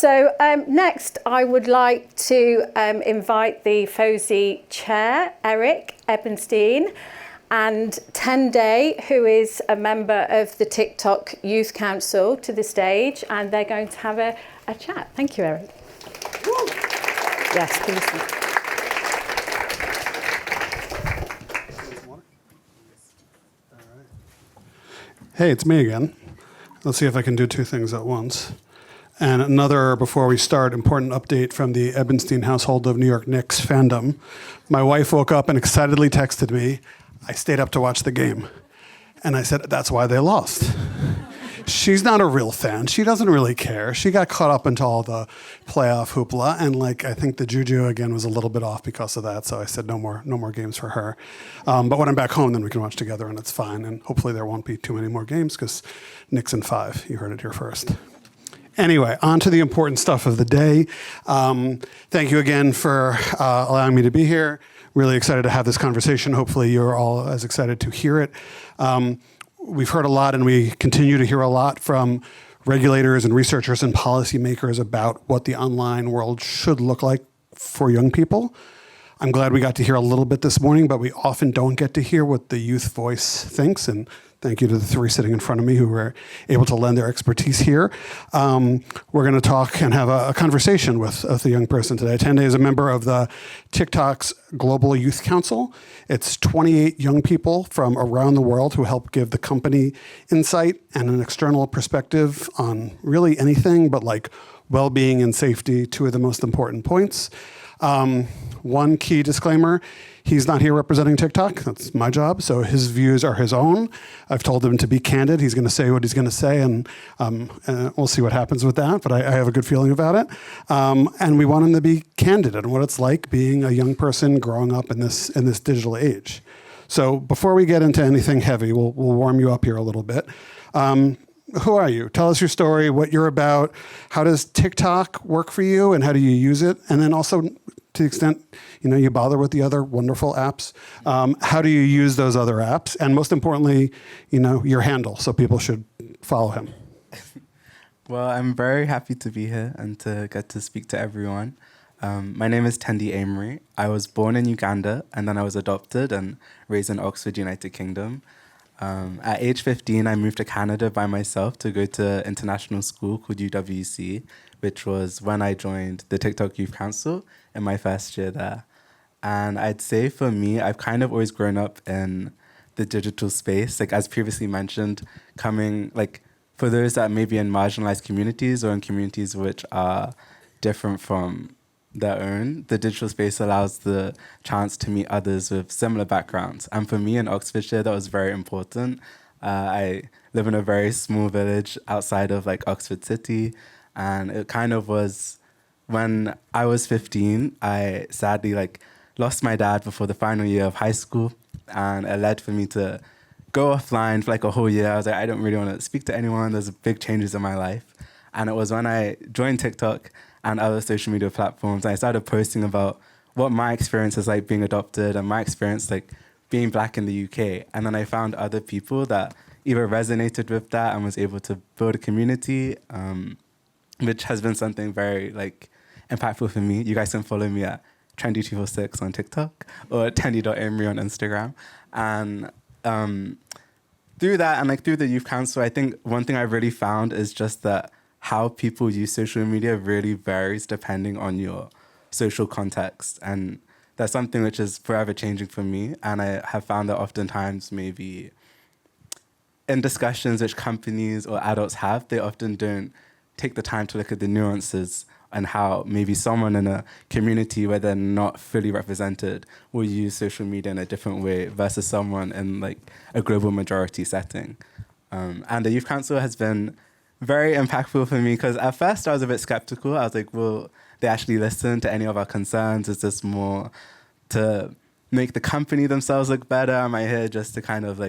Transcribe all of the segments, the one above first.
So next, I would like to invite the FOSI chair, Eric Ebenstein, and Tende, who is a member of the TikTok Youth Council, to the stage, and they're going to have a chat. Thank you, Eric. Woo. Yes, please. Hey, it's me again. Let's see if I can do two things at once. And another, before we start, important update from the Ebenstein household of New York Knicks fandom. My wife woke up and excitedly texted me, I stayed up to watch the game. And I said, that's why they lost. She's not a real fan. She doesn't really care. She got caught up into all the playoff hoopla, and I think the juju again was a little bit off because of that. So I said no more games for her. But when I'm back home, then we can watch together, and it's fine. And hopefully there won't be too many more games because Knicks in 5. You heard it here first. Anyway, on to the important stuff of the day. Thank you again for allowing me to be here. Really excited to have this conversation. Hopefully you're all as excited to hear it. We've heard a lot, and we continue to hear a lot from regulators and researchers and policymakers about what the online world should look like for young people. I'm glad we got to hear a little bit this morning, but we often don't get to hear what the youth voice thinks, and thank you to the three sitting in front of me who were able to lend their expertise here. We're going to talk and have a conversation with the young person today. Tende is a member of the TikTok's Global Youth Council. It's 28 young people from around the world who help give the company insight and an external perspective on really anything but well-being and safety, two of the most important points. One key disclaimer, he's not here representing TikTok. That's my job. So his views are his own. I've told him to be candid. He's going to say what he's going to say, and we'll see what happens with that. But I have a good feeling about it. And we want him to be candid on what it's like being a young person growing up in this digital age. So before we get into anything heavy, we'll warm you up here a little bit. Who are you? Tell us your story, what you're about. How does TikTok work for you, and how do you use it? And then also, to the extent you bother with the other wonderful apps, how do you use those other apps? And most importantly, your handle, so people should follow him. Well, I'm very happy to be here and to get to speak to everyone. My name is Tende Amory. I was born in Uganda, and then I was adopted and raised in Oxford, United Kingdom. At age 15, I moved to Canada by myself to go to international school called UWC, which was when I joined the TikTok Youth Council in my first year there. And I'd say for me, I've kind of always grown up in the digital space, as previously mentioned, coming, for those that may be in marginalized communities or in communities which are different from their own, the digital space allows the chance to meet others with similar backgrounds. And for me in Oxfordshire, that was very important. I live in a very small village outside of Oxford City, and it kind of was when I was 15, I sadly lost my dad before the final year of high school, and it led for me to go offline for a whole year. I was I don't really want to speak to anyone. There's big changes in my life. And it was when I joined TikTok and other social media platforms, I started posting about what my experience is being adopted and my experience being Black in the UK. And then I found other people that either resonated with that and was able to build a community, which has been something very impactful for me. You guys can follow me at trendy246 on TikTok or tende.amory on Instagram. And through that and through the Youth Council, I think one thing I've really found is just that how people use social media really varies depending on your social context. And that's something which is forever changing for me. And I have found that oftentimes maybe in discussions which companies or adults have, they often don't take the time to look at the nuances and how maybe someone in a community where they're not fully represented will use social media in a different way versus someone in a global majority setting. And the Youth Council has been very impactful for me because at first I was a bit skeptical. I was will they actually listen to any of our concerns? Is this more to make the company themselves look better? Am I here just to kind of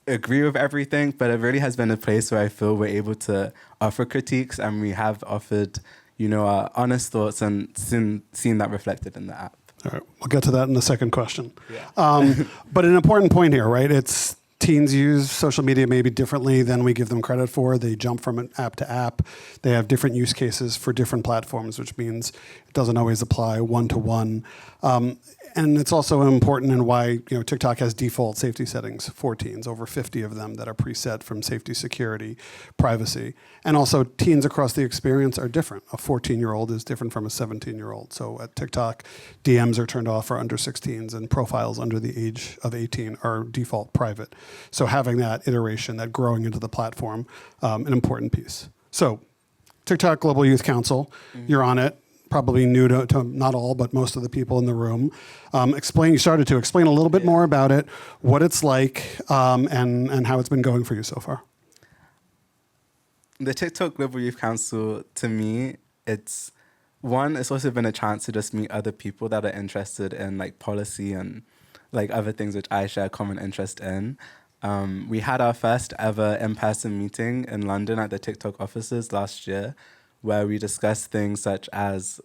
agree with everything? But it really has been a place where I feel we're able to offer critiques, and we have offered, our honest thoughts and seen that reflected in the app. All right, we'll get to that in the second question. Yeah. But an important point here, right? It's teens use social media maybe differently than we give them credit for. They jump from an app to app. They have different use cases for different platforms, which means it doesn't always apply one-to-one. And it's also important in why TikTok has default safety settings for teens, over 50 of them that are preset from safety, security, privacy. And also teens across the experience are different. A 14-year-old is different from a 17-year-old. So at TikTok, DMs are turned off for under 16s and profiles under the age of 18 are default private. So having that iteration, that growing into the platform, an important piece. So TikTok Global Youth Council, you're on it. Probably new to not all, but most of the people in the room. You started to explain a little bit more about it, what it's like, and how it's been going for you so far. The TikTok Global Youth Council, to me, it's also been a chance to just meet other people that are interested in like policy and like other things which I share a common interest in. We had our first ever in-person meeting in London at the TikTok offices last year, where we discussed things such as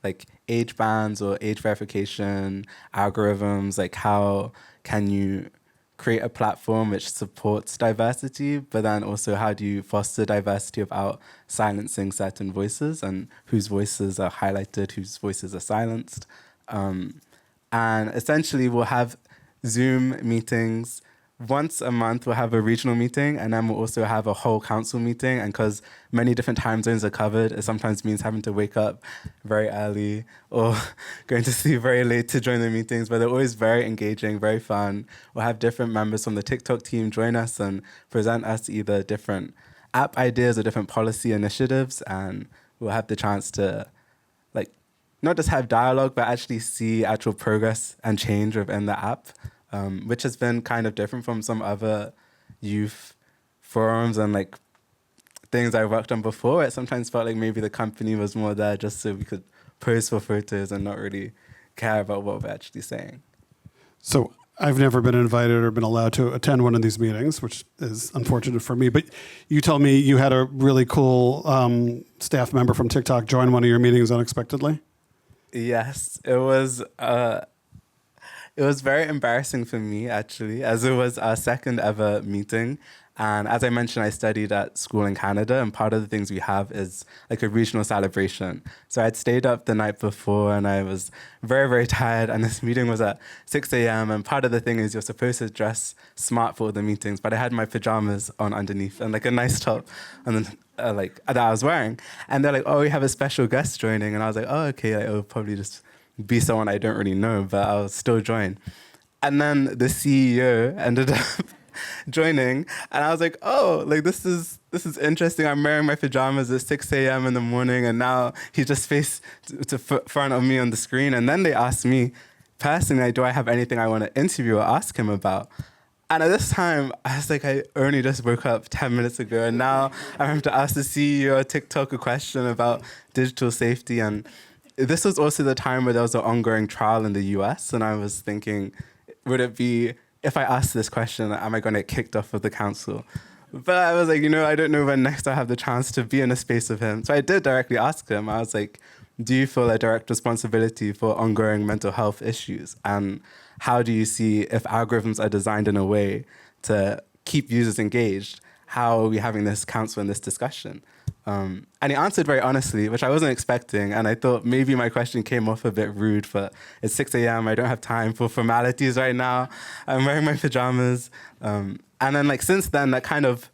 like age bans or age verification, algorithms, like how can you create a platform which supports diversity, but then also how do you foster diversity without silencing certain voices and whose voices are highlighted, whose voices are silenced. And essentially we'll have Zoom meetings. Once a month, we'll have a regional meeting, and then we'll also have a whole council meeting. And because many different time zones are covered, it sometimes means having to wake up very early or going to sleep very late to join the meetings. But they're always very engaging, very fun. We'll have different members from the TikTok team join us and present us either different app ideas or different policy initiatives. And we'll have the chance to like not just have dialogue, but actually see actual progress and change within the app. Which has been kind of different from some other youth forums and like things I worked on before. It sometimes felt like maybe the company was more there just so we could pose for photos and not really care about what we're actually saying. So I've never been invited or been allowed to attend one of these meetings, which is unfortunate for me. But you told me you had a really cool staff member from TikTok join one of your meetings unexpectedly. Yes, it was very embarrassing for me, actually, as it was our second ever meeting. And as I mentioned, I studied at school in Canada, and part of the things we have is like a regional celebration. So I'd stayed up the night before, and I was very, very tired, and this meeting was at 6 a.m. And part of the thing is you're supposed to dress smart for the meetings, but I had my pajamas on underneath and like a nice top and then, that I was wearing. And they're like, oh, we have a special guest joining. And I was like, oh, okay, like, it'll probably just be someone I don't really know, but I'll still join. And then the CEO ended up joining, and I was like, oh, like this is interesting. I'm wearing my pajamas at 6 a.m. in the morning, and now he just faced to front of me on the screen. And then they asked me personally, do I have anything I want to interview or ask him about? And at this time, I was like, I only just woke up 10 minutes ago, and now I have to ask the CEO of TikTok a question about digital safety. And this was also the time where there was an ongoing trial in the US, and I was thinking, would it be, if I ask this question, am I going to get kicked off of the council? But I was like, I don't know when next I have the chance to be in a space with him. So I did directly ask him. I was like, do you feel a direct responsibility for ongoing mental health issues? And how do you see if algorithms are designed in a way to keep users engaged? How are we having this council and this discussion? And he answered very honestly, which I wasn't expecting. And I thought maybe my question came off a bit rude, but it's 6 a.m. I don't have time for formalities right now. I'm wearing my pajamas. And then since then, that kind of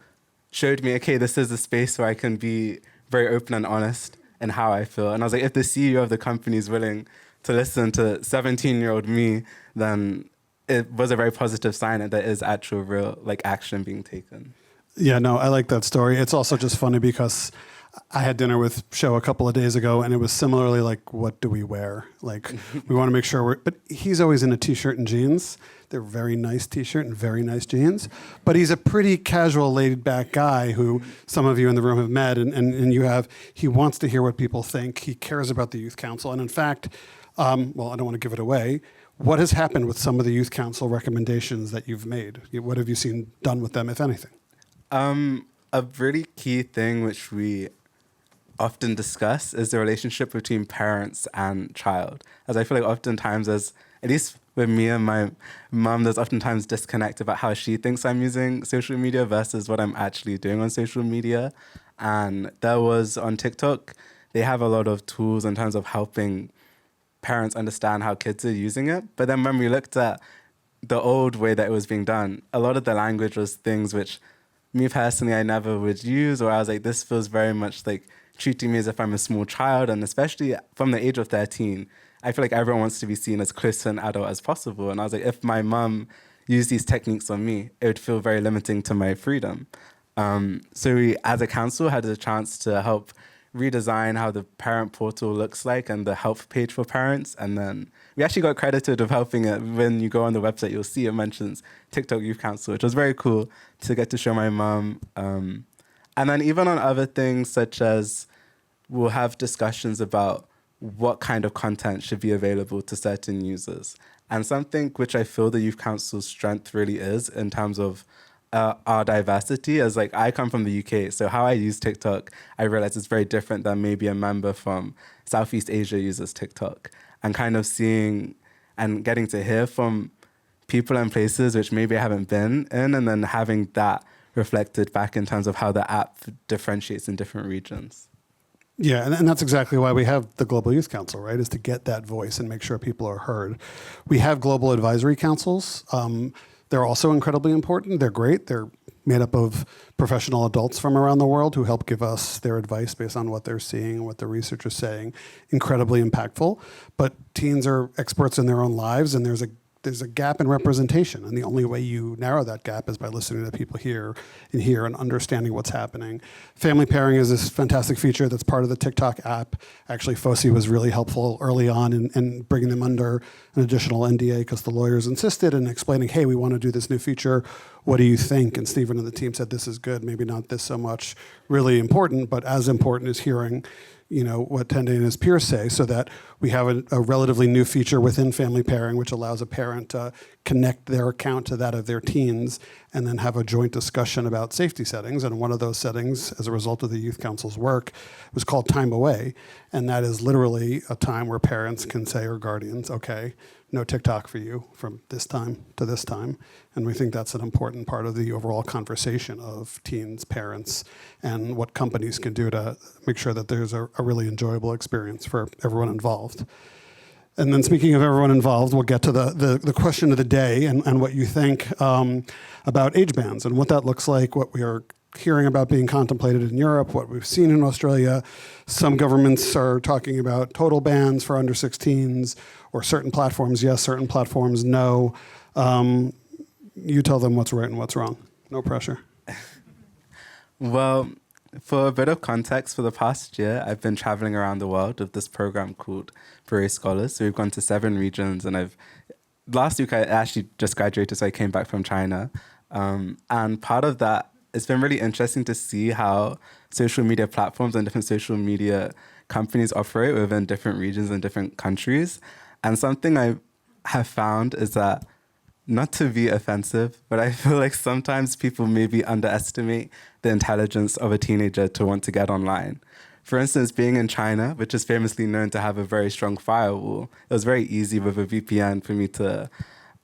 showed me, okay, this is a space where I can be very open and honest in how I feel. And I was like, if the CEO of the company is willing to listen to 17-year-old me, then it was a very positive sign that there is actual real action being taken. Yeah, no, I like that story. It's also just funny because I had dinner with Show a couple of days ago, and it was similarly what do we wear? We want to make sure but he's always in a t-shirt and jeans. They're very nice t-shirt and very nice jeans. But he's a pretty casual, laid-back guy who some of you in the room have met, and he wants to hear what people think. He cares about the youth council. And in fact, I don't want to give it away. What has happened with some of the youth council recommendations that you've made? What have you seen done with them, if anything? A really key thing which we often discuss is the relationship between parents and child. As I feel like oftentimes, at least with me and my mum, there's oftentimes disconnect about how she thinks I'm using social media versus what I'm actually doing on social media. And there was on TikTok, they have a lot of tools in terms of helping parents understand how kids are using it. But then when we looked at the old way that it was being done, a lot of the language was things which me personally, I never would use, or I was like, this feels very much like treating me as if I'm a small child. And especially from the age of 13, I feel like everyone wants to be seen as close to an adult as possible. And I was like, if my mum used these techniques on me, it would feel very limiting to my freedom. So we, as a council, had a chance to help redesign how the parent portal looks like and the help page for parents. And then we actually got credited with helping it. When you go on the website, you'll see it mentions TikTok Youth Council, which was very cool to get to show my mom. And then even on other things, such as we'll have discussions about what kind of content should be available to certain users. And something which I feel the Youth Council's strength really is in terms of our diversity is like, I come from the UK, so how I use TikTok, I realize it's very different than maybe a member from Southeast Asia uses TikTok. And kind of seeing and getting to hear from people and places which maybe I haven't been in, and then having that reflected back in terms of how the app differentiates in different regions. Yeah, and that's exactly why we have the Global Youth Council, right, is to get that voice and make sure people are heard. We have global advisory councils. They're also incredibly important. They're great. They're made up of professional adults from around the world who help give us their advice based on what they're seeing, what the research is saying. Incredibly impactful. But teens are experts in their own lives, and there's a gap in representation. And the only way you narrow that gap is by listening to people here and understanding what's happening. Family pairing is this fantastic feature that's part of the TikTok app. Actually, FOSI was really helpful early on in bringing them under an additional NDA because the lawyers insisted and explaining, hey, we want to do this new feature. What do you think? And Stephen and the team said, this is good, maybe not this so much. Really important, but as important is hearing what Tende and his peers say, so that we have a relatively new feature within family pairing, which allows a parent to connect their account to that of their teens and then have a joint discussion about safety settings. And one of those settings, as a result of the Youth Council's work, was called time away. And that is literally a time where parents can say, or guardians, okay, no TikTok for you from this time to this time. And we think that's an important part of the overall conversation of teens, parents, and what companies can do to make sure that there's a really enjoyable experience for everyone involved. And then speaking of everyone involved, we'll get to the question of the day and what you think about age bans and what that looks like, what we are hearing about being contemplated in Europe, what we've seen in Australia. Some governments are talking about total bans for under 16s, or certain platforms yes, certain platforms no. You tell them what's right and what's wrong. No pressure. Well, for a bit of context, for the past year, I've been traveling around the world with this program called Brave Scholars. So we've gone to 7 regions, and last week I actually just graduated, so I came back from China. And part of that, it's been really interesting to see how social media platforms and different social media companies operate within different regions and different countries. And something I have found is that, not to be offensive, but I feel like sometimes people maybe underestimate the intelligence of a teenager to want to get online. For instance, being in China, which is famously known to have a very strong firewall, it was very easy with a VPN for me to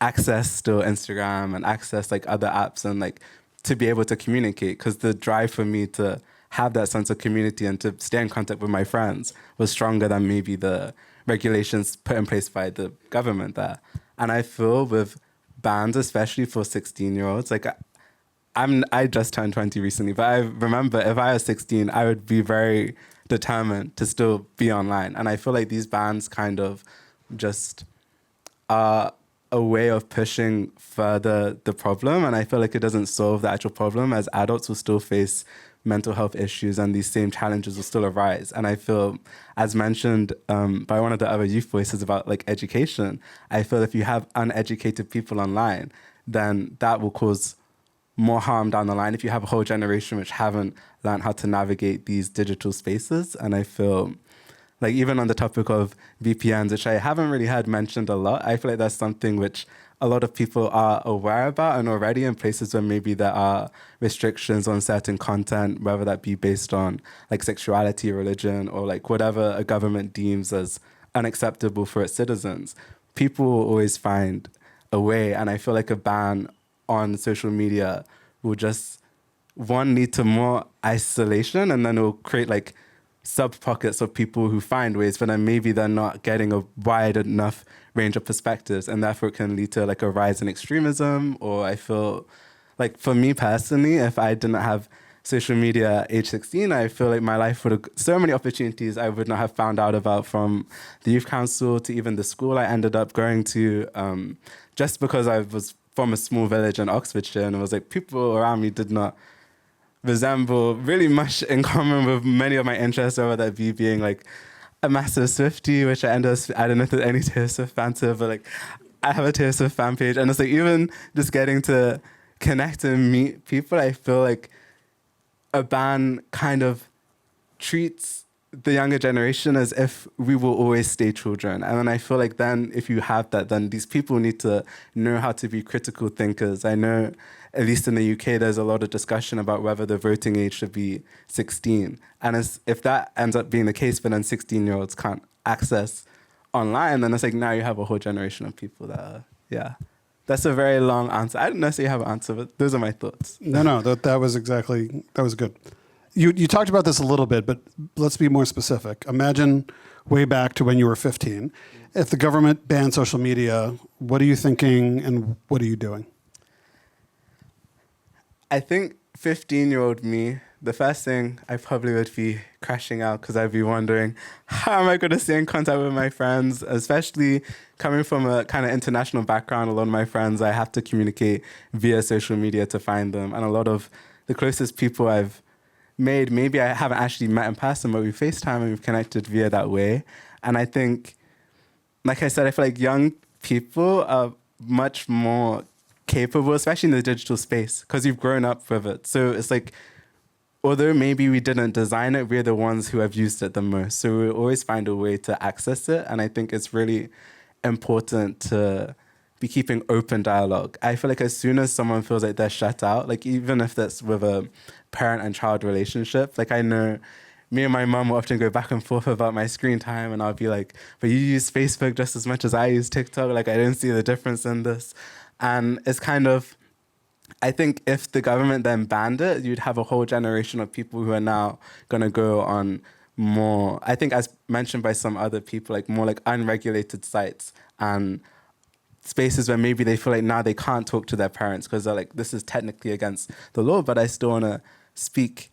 access still Instagram and access like other apps and like to be able to communicate, because the drive for me to have that sense of community and to stay in contact with my friends was stronger than maybe the regulations put in place by the government there. And I feel with bans, especially for 16-year-olds, like I just turned 20 recently, but I remember if I was 16, I would be very determined to still be online. And I feel like these bans kind of just are a way of pushing further the problem. And I feel like it doesn't solve the actual problem, as adults will still face mental health issues and these same challenges will still arise. And I feel, as mentioned by one of the other youth voices about like education, I feel if you have uneducated people online, then that will cause more harm down the line if you have a whole generation which haven't learned how to navigate these digital spaces. And I feel like even on the topic of VPNs, which I haven't really heard mentioned a lot, I feel like that's something which a lot of people are aware about and already in places where maybe there are restrictions on certain content, whether that be based on like sexuality, religion, or like whatever a government deems as unacceptable for its citizens. people will always find a way. And I feel like a ban on social media will just, one, lead to more isolation, and then it will create like sub pockets of people who find ways, but then maybe they're not getting a wide enough range of perspectives, and therefore it can lead to like a rise in extremism. Or I feel like, for me personally, if I didn't have social media at age 16, I feel like my life would have so many opportunities I would not have found out about, from the youth council to even the school I ended up going to, just because I was from a small village in Oxfordshire, and it was like people around me did not resemble really much in common with many of my interests, whether that be being like a massive Swiftie, which I ended up, I don't know if there's any Taylor Swift fans here, but like I have a Taylor Swift fan page, and it's like even just getting to connect and meet people, I feel like a ban kind of treats the younger generation as if we will always stay children. And then I feel like then if you have that, then these people need to know how to be critical thinkers. I know, at least in the UK, there's a lot of discussion about whether the voting age should be 16. And if that ends up being the case, but then 16-year-olds can't access online, then it's like now you have a whole generation of people that are, yeah. That's a very long answer. I don't necessarily have an answer, but those are my thoughts. No, that was good. You talked about this a little bit, but let's be more specific. Imagine way back to when you were 15. If the government banned social media, what are you thinking and what are you doing? I think 15-year-old me, the first thing I probably would be crashing out, because I'd be wondering, how am I going to stay in contact with my friends? Especially coming from a kind of international background, a lot of my friends, I have to communicate via social media to find them. And a lot of the closest people I've made, maybe I haven't actually met in person, but we FaceTime and we've connected via that way. And I think, like I said, I feel like young people are much more capable, especially in the digital space, because you've grown up with it. So it's like, although maybe we didn't design it, we're the ones who have used it the most. So we always find a way to access it. And I think it's really important to be keeping open dialogue. I feel like as soon as someone feels like they're shut out, like even if that's with a parent and child relationship, like I know me and my mum will often go back and forth about my screen time, and I'll be like, but you use Facebook just as much as I use TikTok. Like I don't see the difference in this. And it's kind of, I think if the government then banned it, you'd have a whole generation of people who are now going to go on more, I think as mentioned by some other people, like more like unregulated sites and spaces where maybe they feel like now they can't talk to their parents because they're like, this is technically against the law, but I still want to speak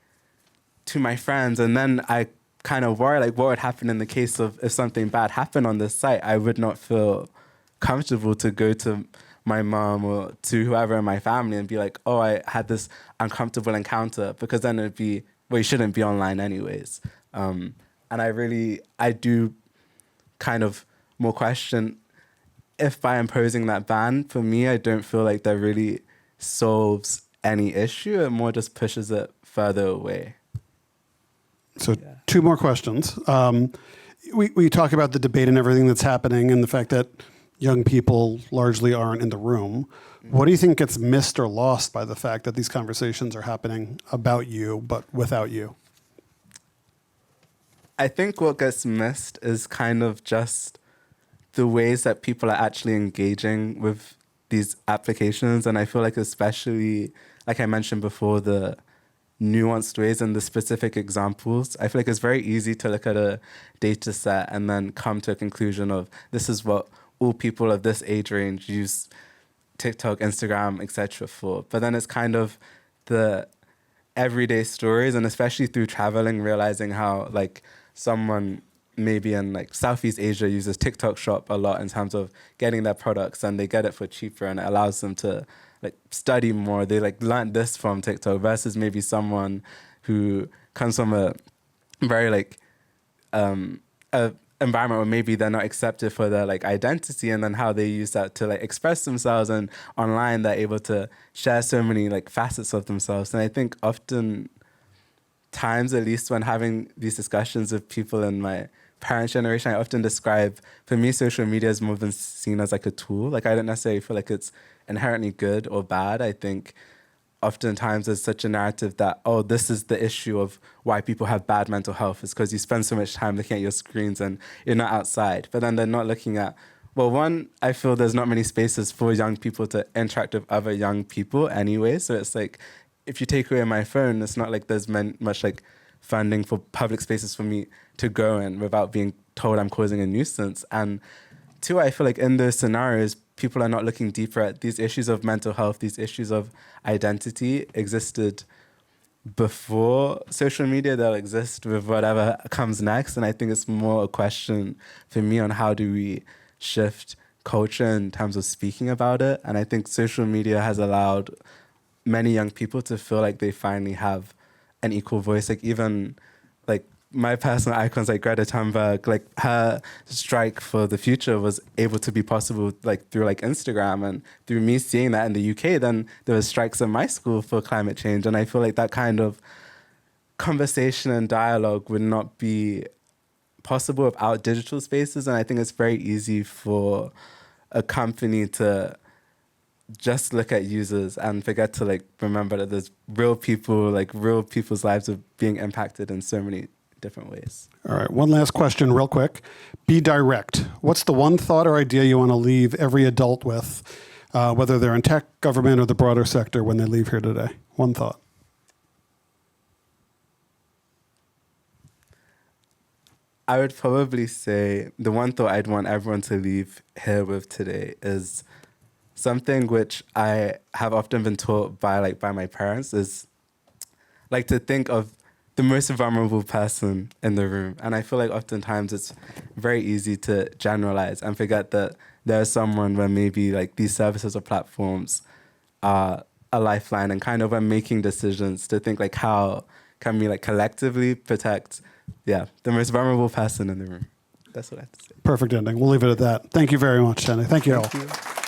to my friends. And then I kind of worry like what would happen in the case of if something bad happened on this site. I would not feel comfortable to go to my mom or to whoever in my family and be like, oh, I had this uncomfortable encounter, because then it'd be, well, you shouldn't be online anyways. And I do kind of more question if by imposing that ban, for me, I don't feel like that really solves any issue. It more just pushes it further away. So two more questions. We talk about the debate and everything that's happening and the fact that young people largely aren't in the room. What do you think gets missed or lost by the fact that these conversations are happening about you, but without you? I think what gets missed is kind of just the ways that people are actually engaging with these applications. And I feel like especially, like I mentioned before, the nuanced ways and the specific examples. I feel like it's very easy to look at a data set and then come to a conclusion of this is what all people of this age range use TikTok, Instagram, etc. for. But then it's kind of the everyday stories, and especially through traveling, realizing how like someone maybe in like Southeast Asia uses TikTok Shop a lot in terms of getting their products, and they get it for cheaper, and it allows them to like study more. They like learned this from TikTok versus maybe someone who comes from a very like a environment where maybe they're not accepted for their like identity, and then how they use that to like express themselves, and online they're able to share so many like facets of themselves. And I think often times, at least when having these discussions with people in my parents' generation, I often describe, for me, social media is more than seen as like a tool. Like I don't necessarily feel like it's inherently good or bad. I think oftentimes there's such a narrative that, oh, this is the issue of why people have bad mental health, is because you spend so much time looking at your screens and you're not outside. But then they're not looking at well, one, I feel there's not many spaces for young people to interact with other young people anyway. So it's like, if you take away my phone, it's not like there's much like funding for public spaces for me to go in without being told I'm causing a nuisance. And two, I feel like in those scenarios, people are not looking deeper at these issues of mental health, these issues of identity existed before social media. They'll exist with whatever comes next. And I think it's more a question for me on how do we shift culture in terms of speaking about it. And I think social media has allowed many young people to feel like they finally have an equal voice. Like even like my personal icons like Greta Thunberg, like her strike for the future was able to be possible like through like Instagram, and through me seeing that in the UK, then there was strikes in my school for climate change. And I feel like that kind of conversation and dialogue would not be possible without digital spaces. And I think it's very easy for a company to just look at users and forget to like remember that there's real people, like real people's lives are being impacted in so many different ways. All right, one last question real quick. Be direct. What's the one thought or idea you want to leave every adult with, whether they're in tech, government, or the broader sector when they leave here today? One thought. I would probably say the one thought I'd want everyone to leave here with today is something which I have often been taught by my parents, is like to think of the most vulnerable person in the room. And I feel like oftentimes it's very easy to generalize and forget that there's someone where maybe like these services or platforms are a lifeline, and kind of when making decisions to think like how can we like collectively protect the most vulnerable person in the room. That's what I have to say. Perfect ending. We'll leave it at that. Thank you very much, Tanny. Thank you all. Thank you.